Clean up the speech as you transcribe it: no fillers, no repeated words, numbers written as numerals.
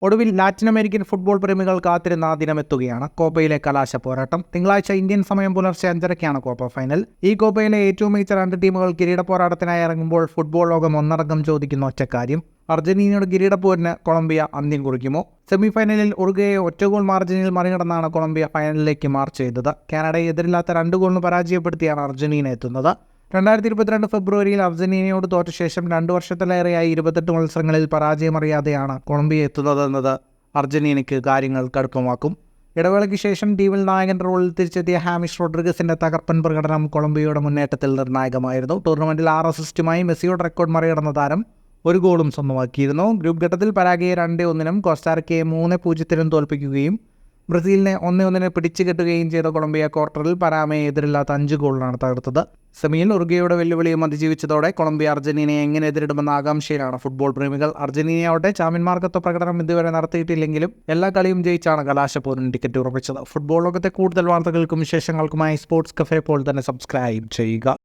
ഒടുവിൽ Latin American football പ്രേമികൾ കാത്തിരുന്ന ദിനമെത്തുകയാണ്. കോപ്പയിലെ കലാശ പോരാട്ടം. തിങ്കളാഴ്ച ഇന്ത്യൻ സമയം പുലർച്ചെ 5:30-ക്കാണ് കോപ്പ ഫൈനൽ. ഈ കോപ്പയിലെ ഏറ്റവും മികച്ച 2 ടീമുകൾ കിരീട പോരാട്ടത്തിനായി ഇറങ്ങുമ്പോൾ ഫുട്ബോൾ ലോകം ഒന്നടങ്കം ചോദിക്കുന്ന ഒറ്റക്കാര്യം: അർജന്റീനയുടെ കിരീടപ്പോരിന് കൊളംബിയ അന്ത്യം കുറിക്കുമോ? സെമിഫൈനലിൽ ഉറുഗ്വയെ 1 ഗോൾ മാർജിനിൽ മറികടന്നാണ് കൊളംബിയ ഫൈനലിലേക്ക് മാർച്ച് ചെയ്തത്. കാനഡയെ എതിരില്ലാത്ത 2 ഗോളിന് പരാജയപ്പെടുത്തിയാണ് അർജന്റീന എത്തുന്നത്. 2022 ഫെബ്രുവരിയിൽ അർജന്റീനയോട് തോറ്റ ശേഷം 2 വർഷത്തിലേറെയായി 28 മത്സരങ്ങളിൽ പരാജയമറിയാതെയാണ് കൊളംബിയ എത്തുന്നതെന്നത് അർജന്റീനയ്ക്ക് കാര്യങ്ങൾ കടുപ്പമാക്കും. ഇടവേളയ്ക്ക് ശേഷം ടീമിൽ നായകൻ റോളിൽ തിരിച്ചെത്തിയ ഹാമിഷ് റോഡ്രിഗസിന്റെ തകർപ്പൻ പ്രകടനം കൊളംബിയയുടെ മുന്നേറ്റത്തിൽ നിർണായകമായിരുന്നു. ടൂർണമെന്റിൽ 6 അസിസ്റ്റുമായി മെസ്സിയുടെ റെക്കോർഡ് മറികടന്ന താരം 1 ഗോളും സ്വന്തമാക്കിയിരുന്നു. ഗ്രൂപ്പ് ഘട്ടത്തിൽ പരാഗ്വയെ 2-1-നും കോസ്റ്റാറിക്കയെ 3-0-നും തോൽപ്പിക്കുകയും ബ്രസീലിനെ 1-1 പിടിച്ചുകെട്ടുകയും ചെയ്ത കൊളംബിയ ക്വാർട്ടറിൽ പനാമയെ എതിരില്ലാത്ത 5 ഗോളിനാണ് തകർത്തത്. സെമിയിൽ ഉറുഗ്വയുടെ വെല്ലുവിളിയും അതിജീവിച്ചതോടെ കൊളംബിയ അർജന്റീനയെ എങ്ങനെ എതിരിടുമെന്ന ആകാംക്ഷയിലാണ് ഫുട്ബോൾ പ്രേമികൾ. അർജന്റീനയാവട്ടെ ചാമ്പ്യന്മാർക്കൊത്ത പ്രകടനം ഇതുവരെ നടത്തിയിട്ടില്ലെങ്കിലും എല്ലാ കളിയും ജയിച്ചാണ് കലാശപ്പോരിന് ടിക്കറ്റ് ഉറപ്പിച്ചത്. ഫുട്ബോൾ ലോകത്തെ കൂടുതൽ വാർത്തകൾക്കും വിശേഷങ്ങൾക്കുമായി സ്പോർട്സ് കഫേ പോൾ തന്നെ സബ്സ്ക്രൈബ് ചെയ്യുക.